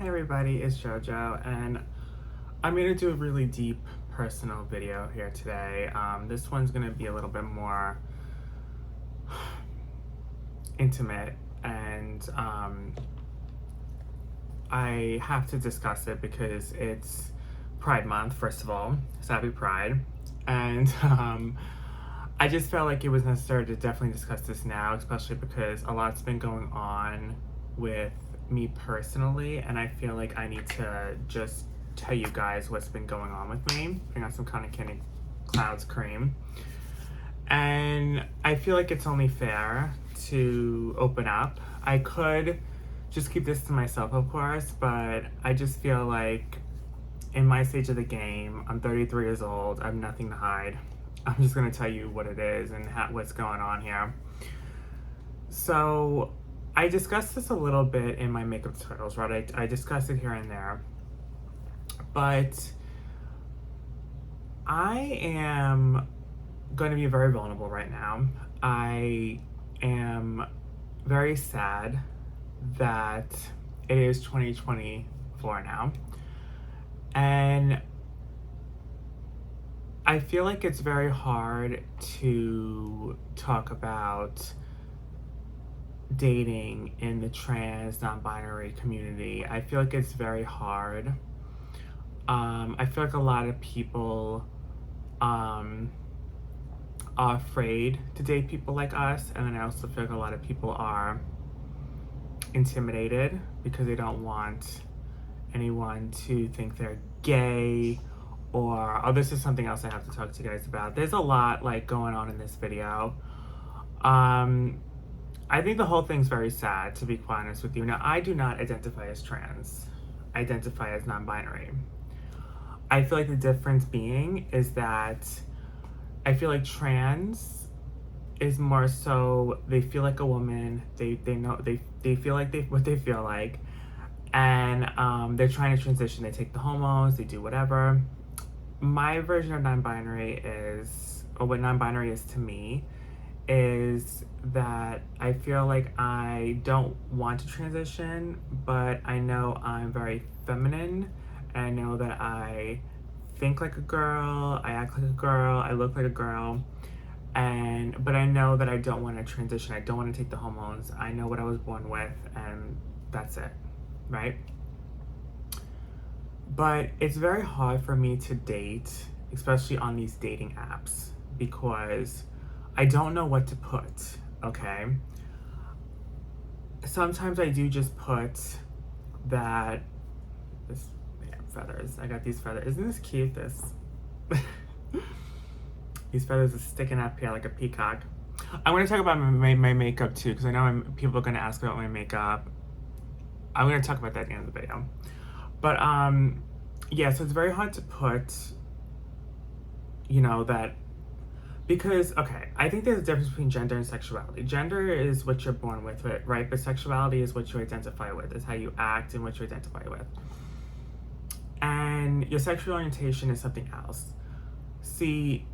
Hey everybody, it's JoJo, and I'm gonna do a really deep personal video here today. This one's gonna be a little bit more intimate, and I have to discuss it because it's Pride Month, first of all. So happy Pride. And I just felt like it was necessary to definitely discuss this now, especially because a lot's been going on with me personally, and I feel like I need to just tell you guys what's been going on with me. Putting on some kind of Candy Clouds cream. And I feel like it's only fair to open up. I could just keep this to myself, of course, but I just feel like in my stage of the game, I'm 33 years old, I have nothing to hide. I'm just gonna tell you what it is and what's going on here. So, I discussed this a little bit in my makeup tutorials, right? I discussed it here and there. But I am going to be very vulnerable right now. I am very sad that it is 2024 now. And I feel like it's very hard to talk about dating in the trans, non-binary community. I feel like it's very hard. I feel like a lot of people are afraid to date people like us, and then I also feel like a lot of people are intimidated because they don't want anyone to think they're gay, or oh, this is something else I have to talk to you guys about. There's a lot like going on in this video. I think the whole thing's very sad, to be quite honest with you. Now, I do not identify as trans. I identify as non-binary. I feel like the difference being is that I feel like trans is more so they feel like a woman. They know they feel like what they feel like, and they're trying to transition. They take the hormones. They do whatever. My version of non-binary is, or what non-binary is to me, is that I feel like I don't want to transition, but I know I'm very feminine, and I know that I think like a girl, I act like a girl, I look like a girl, but I know that I don't want to transition. I don't want to take the hormones. I know what I was born with, and that's it, right? But it's very hard for me to date, especially on these dating apps, because I don't know what to put, okay? Sometimes I do just put that, feathers. I got these feathers. Isn't this cute, this? These feathers are sticking up here like a peacock. I'm going to talk about my makeup too, because I know people are going to ask about my makeup. I'm going to talk about that at the end of the video. But, yeah, so it's very hard to put, that, because, okay, I think there's a difference between gender and sexuality. Gender is what you're born with, right? But sexuality is what you identify with. It's how you act and what you identify with. And your sexual orientation is something else. See,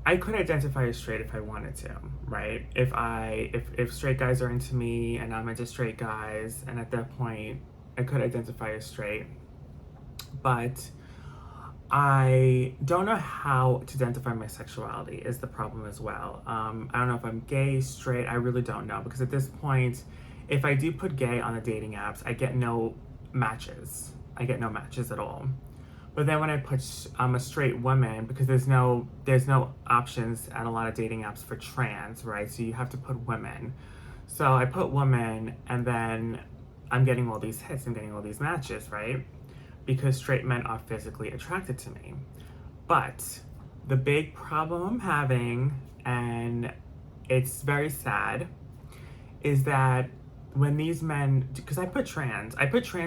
I could identify as straight if I wanted to, right? If straight guys are into me and I'm into straight guys, and at that point, I could identify as straight. But I don't know how to identify my sexuality is the problem as well. I don't know if I'm gay, straight, I really don't know. Because at this point, if I do put gay on the dating apps, I get no matches. I get no matches at all. But then when I put I'm a straight woman, because there's no options at a lot of dating apps for trans, right? So you have to put women. So I put woman, and then I'm getting all these hits, I'm getting all these matches, right? Because straight men are physically attracted to me. But the big problem I'm having, and it's very sad, is that when these men, because I put trans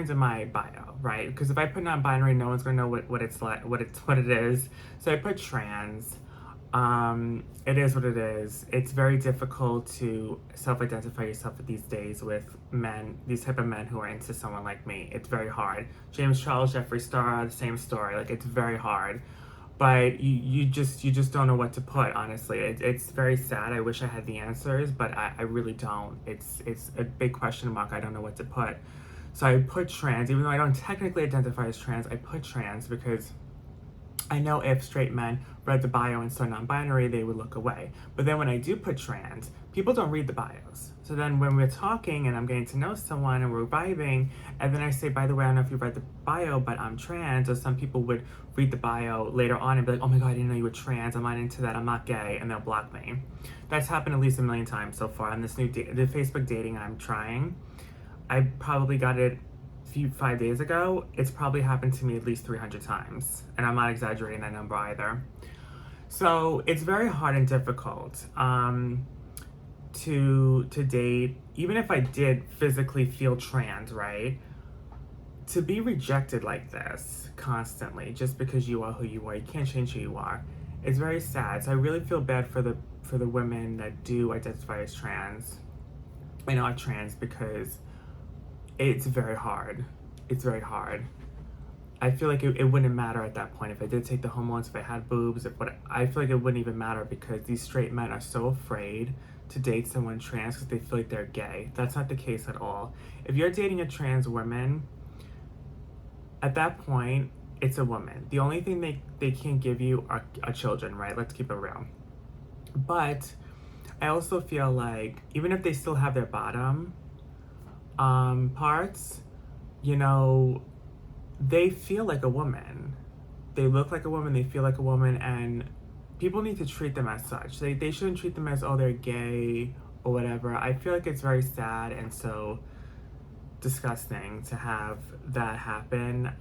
in my bio, right? Because if I put non-binary, no one's gonna know what it's like, what it is. So I put trans. It is what it is. It's very difficult to self-identify yourself these days with men, these type of men who are into someone like me. It's very hard. James Charles, Jeffree Star, the same story. Like, it's very hard. But you just don't know what to put, honestly. It's very sad. I wish I had the answers, but I really don't. It's a big question mark. I don't know what to put. So I put trans, even though I don't technically identify as trans, I put trans because I know if straight men read the bio and saw non-binary, they would look away. But then when I do put trans, people don't read the bios. So then when we're talking and I'm getting to know someone and we're vibing, and then I say, by the way, I don't know if you read the bio, but I'm trans, or some people would read the bio later on and be like, oh my God, I didn't know you were trans, I'm not into that, I'm not gay, and they'll block me. That's happened at least a million times so far on this new the Facebook dating I'm trying. I probably got it 5 days ago. It's probably happened to me at least 300 times, and I'm not exaggerating that number either. So it's very hard and difficult to date, even if I did physically feel trans, right? To be rejected like this constantly just because you are who you are, you can't change who you are. It's very sad. So I really feel bad for the women that do identify as trans and are trans, because it's very hard. It's very hard. I feel like it wouldn't matter at that point if I did take the hormones, if I had boobs, I feel like it wouldn't even matter, because these straight men are so afraid to date someone trans because they feel like they're gay. That's not the case at all. If you're dating a trans woman, at that point, it's a woman. The only thing they can't give you are children, right? Let's keep it real. But I also feel like even if they still have their bottom parts, you know, they feel like a woman. They look like a woman, they feel like a woman, and people need to treat them as such. They shouldn't treat them as, oh, they're gay or whatever. I feel like it's very sad and so disgusting to have that happen.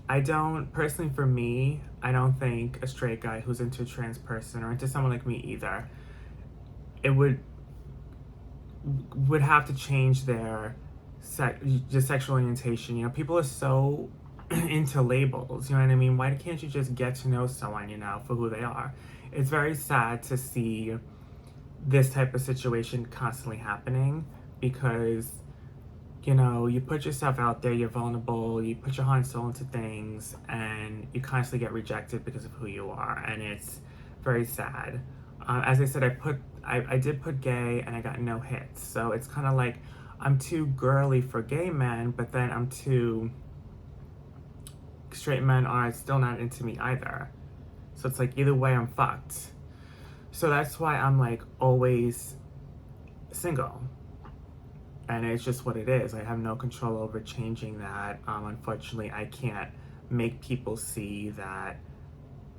I don't, personally for me, I don't think a straight guy who's into a trans person or into someone like me either, it would have to change their just sexual orientation. You know, people are so into labels, you know what I mean? Why can't you just get to know someone, you know, for who they are? It's very sad to see this type of situation constantly happening, because, you know, you put yourself out there, you're vulnerable, you put your heart and soul into things, and you constantly get rejected because of who you are, and it's very sad. As I said, I did put gay, and I got no hits, so it's kind of like I'm too girly for gay men, but then I'm too straight men are still not into me either. So it's like either way I'm fucked. So that's why I'm like always single. And it's just what it is. I have no control over changing that. Unfortunately, I can't make people see that,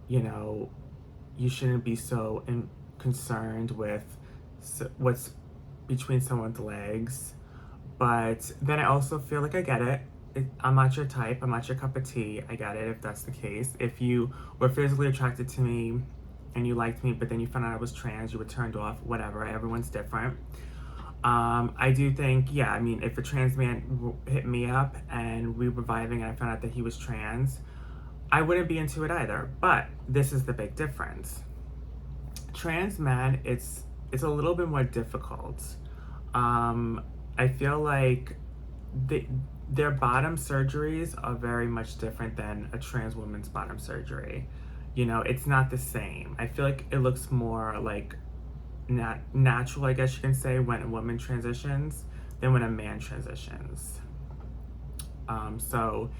you know, you shouldn't be so concerned with what's between someone's legs. But then I also feel like I get it. I'm not your type. I'm not your cup of tea. I get it if that's the case. If you were physically attracted to me and you liked me, but then you found out I was trans, you were turned off, whatever. Everyone's different. I do think, yeah, I mean, if a trans man hit me up and we were vibing and I found out that he was trans, I wouldn't be into it either. But this is the big difference. Trans men, it's a little bit more difficult. I feel like their bottom surgeries are very much different than a trans woman's bottom surgery. You know, it's not the same. I feel like it looks more like natural, I guess you can say, when a woman transitions than when a man transitions. So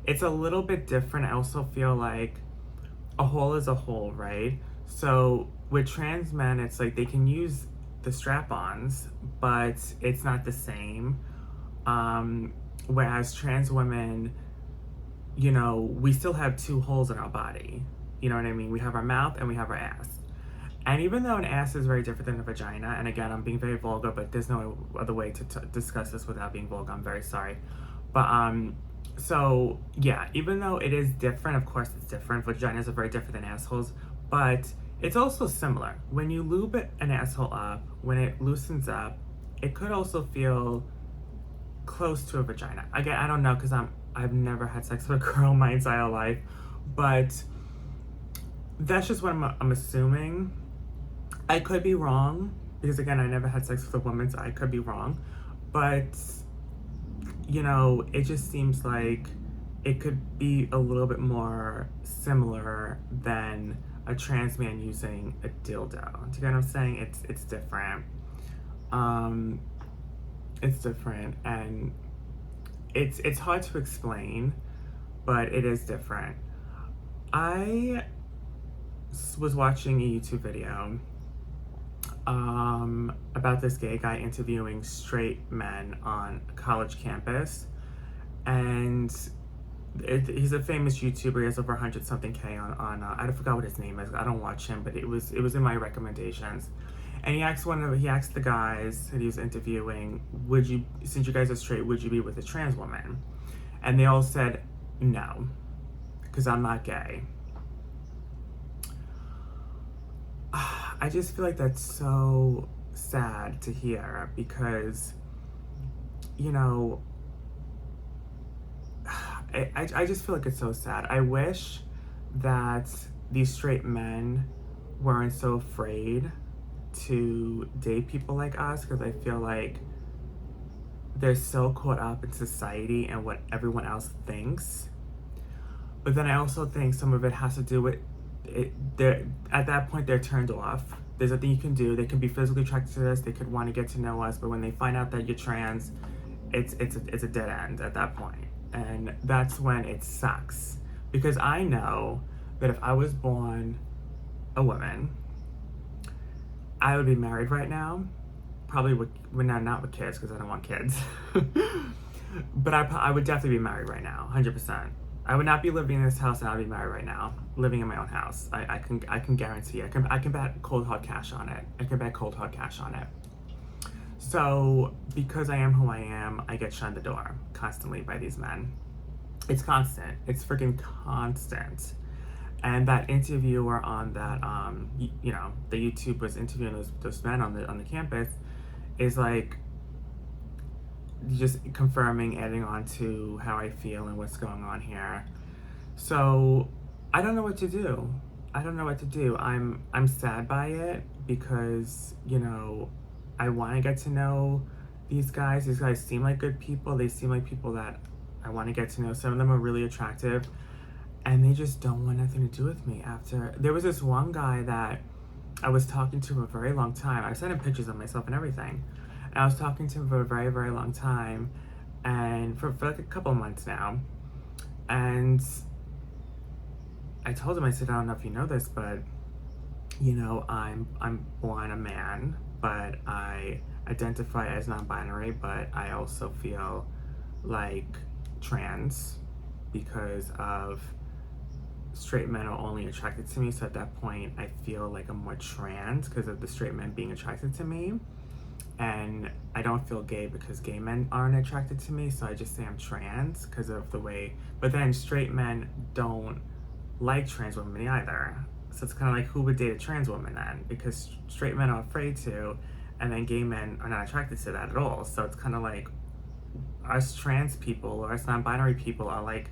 it's a little bit different. I also feel like a whole is a whole, right? So with trans men, it's like they can use the strap-ons, but it's not the same. Whereas trans women, you know, we still have two holes in our body. You know what I mean? We have our mouth and we have our ass. And even though an ass is very different than a vagina, and again, I'm being very vulgar, but there's no other way to discuss this without being vulgar. I'm very sorry. But, so yeah, even though it is different, of course it's different. Vaginas are very different than assholes, but it's also similar. When you lube an asshole up, when it loosens up, it could also feel close to a vagina. Again, I don't know, because I've never had sex with a girl my entire life, but that's just what I'm assuming. I could be wrong, because again, I never had sex with a woman, so I could be wrong. But, you know, it just seems like it could be a little bit more similar than a trans man using a dildo. Do you get what I'm saying? It's different. It's different, and it's hard to explain, but it is different. I was watching a YouTube video about this gay guy interviewing straight men on a college campus, and he's a famous YouTuber. He has over 100 something K on I forgot what his name is. I don't watch him, but it was in my recommendations. And he asked the guys that he was interviewing, would you, since you guys are straight, would you be with a trans woman? And they all said no, because I'm not gay. I just feel like that's so sad to hear, because, you know, I just feel like it's so sad. I wish that these straight men weren't so afraid to date people like us, because I feel like they're so caught up in society and what everyone else thinks. But then I also think some of it has to do with they're at that point they're turned off. There's nothing you can do. They can be physically attracted to us. They could want to get to know us, but when they find out that you're trans, it's a dead end at that point, and that's when it sucks. Because I know that if I was born a woman, I would be married right now, probably not with kids, because I don't want kids. But I would definitely be married right now, 100%. I would not be living in this house, and I'd be married right now, living in my own house. I can guarantee. I can bet cold hard cash on it. I can bet cold hard cash on it. So because I am who I am, I get shunned the door constantly by these men. It's constant. It's freaking constant. And that interviewer on that, the YouTube was interviewing those men on the campus, is like just confirming, adding on to how I feel and what's going on here. So I don't know what to do. I'm sad by it, because, you know, I want to get to know these guys. These guys seem like good people. They seem like people that I want to get to know. Some of them are really attractive, and they just don't want nothing to do with me after. There was this one guy that I was talking to for a very long time. I sent him pictures of myself and everything. And I was talking to him for a very, very long time, and for like a couple of months now. And I told him, I said, I don't know if you know this, but, you know, I'm born a man, but I identify as non-binary, but I also feel like trans, because of straight men are only attracted to me. So at that point, I feel like I'm more trans because of the straight men being attracted to me. And I don't feel gay because gay men aren't attracted to me, so I just say I'm trans because of the way. But then straight men don't like trans women either. So it's kind of like, who would date a trans woman then? Because straight men are afraid to, and then gay men are not attracted to that at all. So it's kind of like, us trans people or us non-binary people are like,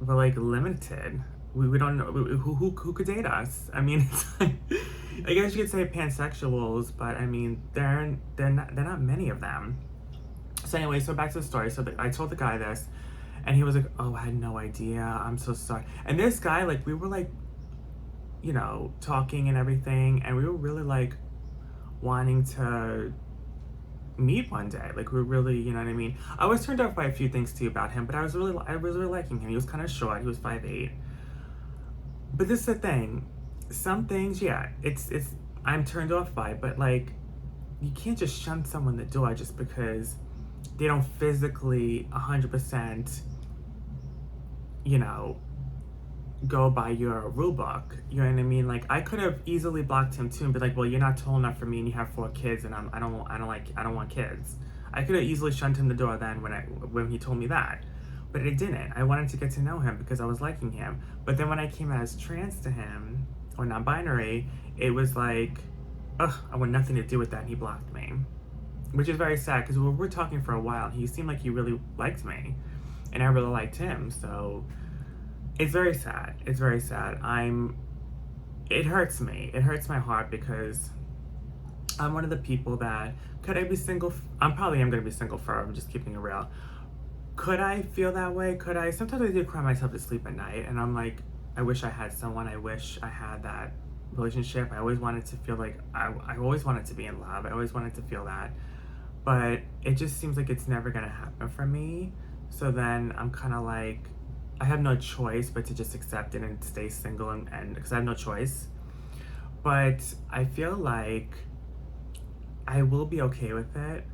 we're like limited. We don't know who could date us. I mean, it's like, I guess you could say pansexuals, but I mean, they're not many of them. So anyway, so back to the story. So I told the guy this, and he was like, "Oh, I had no idea. I'm so sorry." And this guy, like, we were like, you know, talking and everything, and we were really like wanting to meet one day. Like, we were really, you know what I mean? I was turned off by a few things too about him, but I was really liking him. He was kind of short. He was 5'8". But this is the thing. Some things, yeah, it's I'm turned off by, but like, you can't just shun someone the door just because they don't physically 100%, you know, go by your rule book. You know what I mean? Like, I could have easily blocked him too and be like, well, you're not tall enough for me, and you have 4 kids, and I don't want kids. I could have easily shunned him the door then when he told me that. But I didn't. I wanted to get to know him because I was liking him. But then when I came out as trans to him, or non-binary, it was like, ugh, I want nothing to do with that, and he blocked me. Which is very sad, because we were talking for a while, and he seemed like he really liked me, and I really liked him, so it's very sad. It's very sad. It hurts me. It hurts my heart, because I'm one of the people that, could I be single? I probably am going to be single forever, I'm just keeping it real. Could I feel that way? Could I? Sometimes I do cry myself to sleep at night, and I'm like, I wish I had someone. I wish I had that relationship. I always wanted to feel like, I always wanted to be in love. I always wanted to feel that. but it just seems like it's never gonna happen for me. So then I'm kind of like, I have no choice but to just accept it and stay single, and because I have no choice. But I feel like I will be okay with it,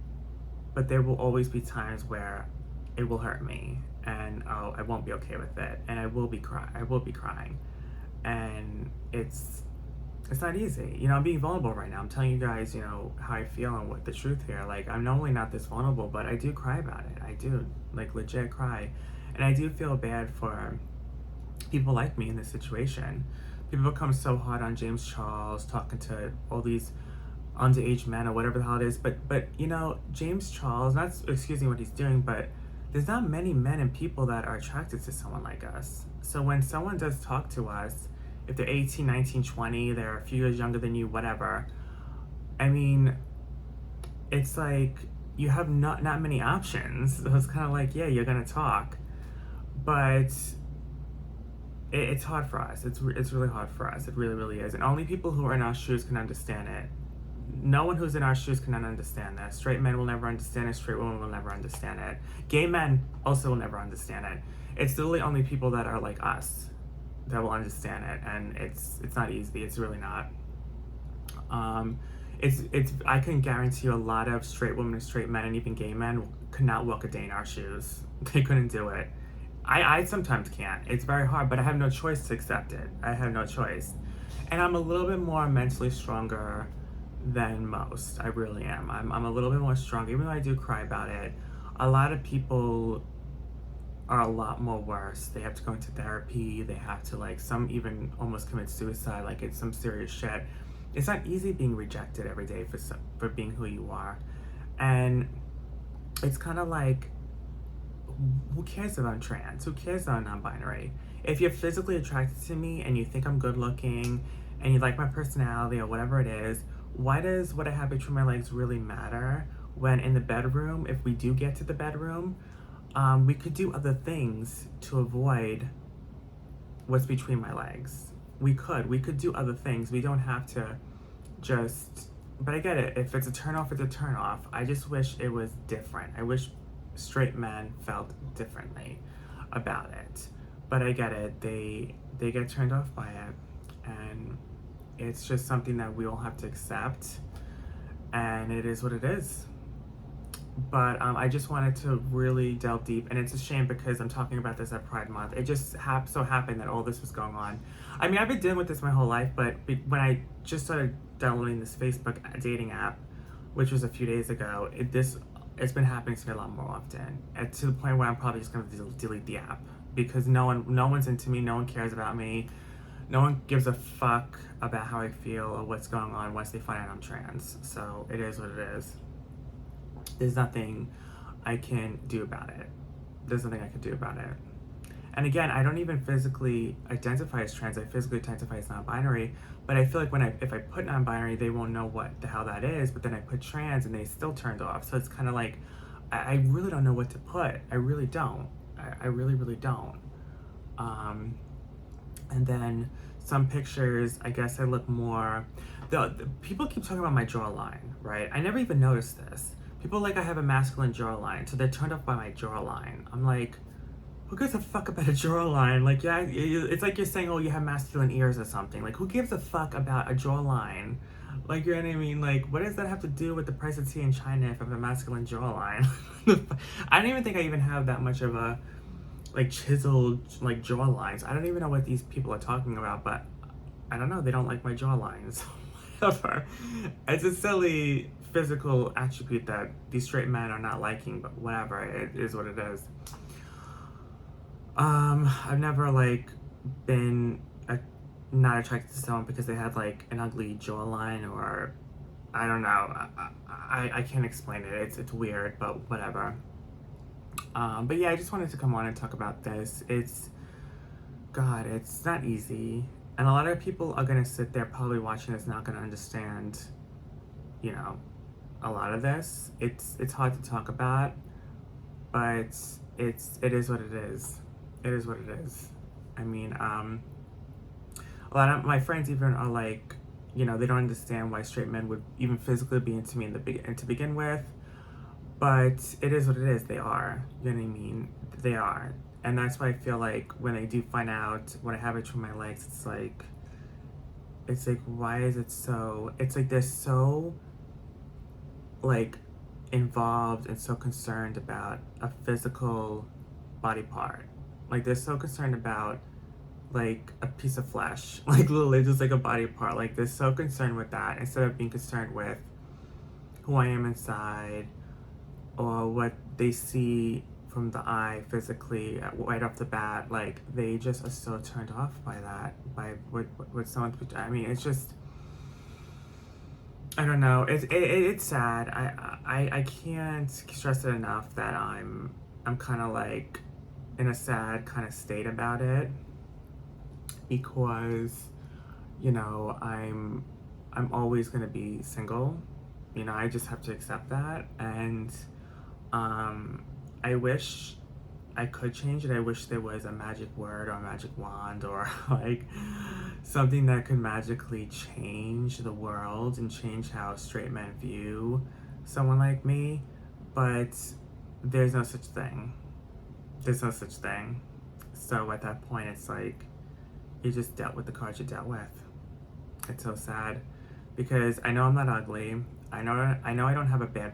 but there will always be times where it will hurt me, and I won't be okay with it, and I will be crying, and it's not easy. You know, I'm being vulnerable right now. I'm telling you guys, you know, how I feel and what the truth here. Like, I'm normally not this vulnerable, but I do cry about it. I do, like, legit cry. And I do feel bad for people like me in this situation. People come so hard on James Charles, talking to all these underage men or whatever the hell it is. But you know, James Charles, not excusing what he's doing, but there's not many men and people that are attracted to someone like us. So when someone does talk to us, if they're 18, 19, 20, they're a few years younger than you, whatever, I mean, it's like you have not many options. So it's kind of like, yeah, you're gonna talk, but it's hard for us. It's really hard for us. It really, really is. And only people who are in our shoes can understand it. No one who's in our shoes cannot understand that. Straight men will never understand it. Straight women will never understand it. Gay men also will never understand it. It's literally only people that are like us that will understand it, and it's not easy. It's really not. It's I can guarantee you a lot of straight women and straight men and even gay men could not walk a day in our shoes. They couldn't do it. I sometimes can't. It's very hard, but I have no choice to accept it. I have no choice. And I'm a little bit more mentally stronger than most. I really am. I'm a little bit more strong, even though I do cry about it. A lot of people are a lot more worse. They have to go into therapy. They have to, like, some even almost commit suicide. Like, it's some serious shit. It's not easy being rejected every day for being who you are. And it's kind of like, who cares if I'm trans? Who cares if I'm non-binary? If you're physically attracted to me and you think I'm good looking and you like my personality or whatever it is, why does what I have between my legs really matter when in the bedroom, if we do get to the bedroom, we could do other things to avoid what's between my legs. We could do other things. We don't have to just, but I get it. If it's a turn off, it's a turn off. I just wish it was different. I wish straight men felt differently about it. But I get it. They get turned off by it, and it's just something that we all have to accept, and it is what it is. But I just wanted to really delve deep, and it's a shame because I'm talking about this at Pride Month. It just so happened that all this was going on. I mean, I've been dealing with this my whole life, but when I just started downloading this Facebook dating app, which was a few days ago, it's been happening to me a lot more often, and to the point where I'm probably just going to delete the app because no one's into me, no one cares about me, no one gives a fuck about how I feel or what's going on once they find out I'm trans. So it is what it is. There's nothing I can do about it. There's nothing I can do about it. And again, I don't even physically identify as trans. I physically identify as non-binary. But I feel like if I put non-binary, they won't know what the hell that is. But then I put trans and they still turned off. So it's kind of like, I really don't know what to put. I really don't. I really, really don't. And then some pictures, I guess I look more, the people keep talking about my jawline, right? I never even noticed this. People like I have a masculine jawline, so they're turned off by my jawline. I'm like, who gives a fuck about a jawline? Like, yeah, it's like you're saying, oh, you have masculine ears or something. Like, who gives a fuck about a jawline? Like, you know what I mean? Like, what does that have to do with the price of tea in China if I have a masculine jawline? I don't even think I even have that much of a, like, chiseled, like, jawlines. I don't even know what these people are talking about, but I don't know. They don't like my jawlines. Whatever. It's a silly physical attribute that these straight men are not liking, but whatever, it is what it is. I've never like been not attracted to someone because they had like an ugly jawline, or I don't know. I can't explain it. It's weird, but whatever. But yeah, I just wanted to come on and talk about this. It's not easy, and a lot of people are gonna sit there probably watching this not gonna understand, you know, a lot of this. It's hard to talk about, but it is what it is. It is what it is. I mean, a lot of my friends even are like, you know, they don't understand why straight men would even physically be into me to begin with. But it is what it is. They are. You know what I mean? They are. And that's why I feel like when I do find out when I have it between my legs, it's like, why is it so? It's like they're so, like, involved and so concerned about a physical body part. Like, they're so concerned about, like, a piece of flesh. Like, literally just like a body part. Like, they're so concerned with that instead of being concerned with who I am inside or what they see from the eye physically right off the bat. Like, they just are so turned off by that, by what someone's, I mean, it's just, I don't know. It's sad. I can't stress it enough that I'm kind of like in a sad kind of state about it, because you know I'm always gonna be single. You know, I just have to accept that. And I wish I could change it. I wish there was a magic word or a magic wand or like something that could magically change the world and change how straight men view someone like me. But there's no such thing. There's no such thing. So at that point, it's like you just dealt with the cards you dealt with. It's so sad because I know I'm not ugly. I know I don't have a bad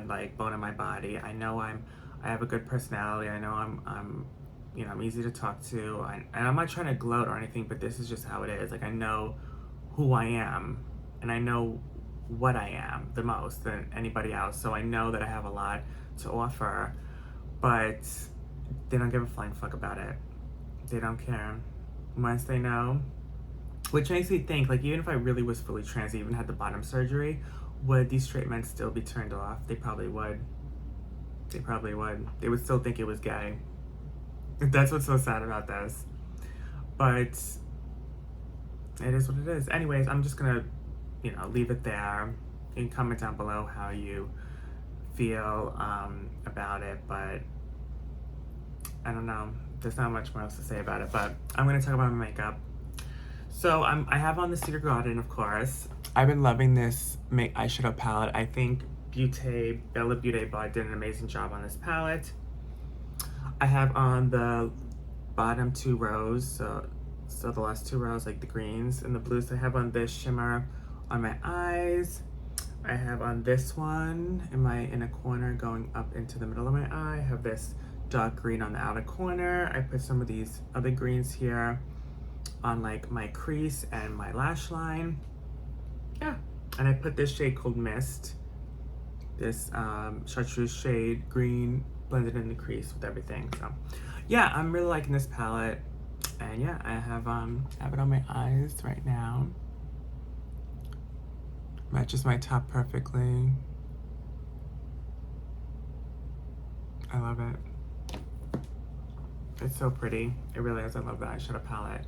like bone in my body. I know I have a good personality. I know I'm you know, I'm easy to talk to. And I'm not trying to gloat or anything, but this is just how it is. Like, I know who I am and I know what I am the most than anybody else. So I know that I have a lot to offer, but they don't give a flying fuck about it. They don't care. Once they know, which makes me think, like, even if I really was fully trans, even had the bottom surgery, would these straight men still be turned off? They probably would. They probably would. They would still think it was gay. That's what's so sad about this. But it is what it is. Anyways, I'm just gonna, you know, leave it there. You can comment down below how you feel about it, but I don't know. There's not much more else to say about it, but I'm gonna talk about my makeup. So I have on the Secret Garden, of course. I've been loving this eyeshadow palette. I think Bella Beauty Bar did an amazing job on this palette. I have on the bottom two rows, so the last two rows, like the greens and the blues. I have on this shimmer on my eyes. I have on this one in my inner corner going up into the middle of my eye. I have this dark green on the outer corner. I put some of these other greens here on like my crease and my lash line. Yeah, and I put this shade called Mist. This chartreuse shade green blended in the crease with everything. So yeah, I'm really liking this palette. And yeah, I have it on my eyes right now. Matches my top perfectly. I love it. It's so pretty. It really is. I love the eyeshadow palette.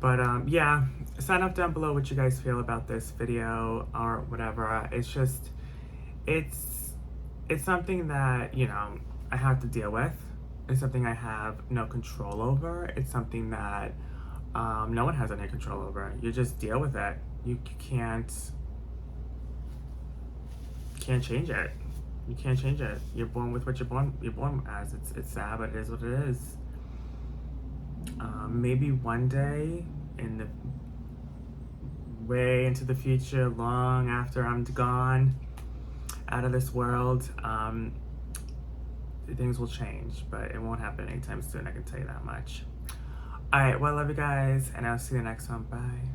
But yeah, sign up down below what you guys feel about this video or whatever. It's just, it's something that, you know, I have to deal with. It's something I have no control over. It's something that no one has any control over. You just deal with it. You can't change it. You can't change it. You're born with what you're born as. It's sad, but it is what it is. Maybe one day in the way into the future, long after I'm gone out of this world, things will change, but it won't happen anytime soon. I can tell you that much. All right, well, I love you guys, and I'll see you next one. Bye.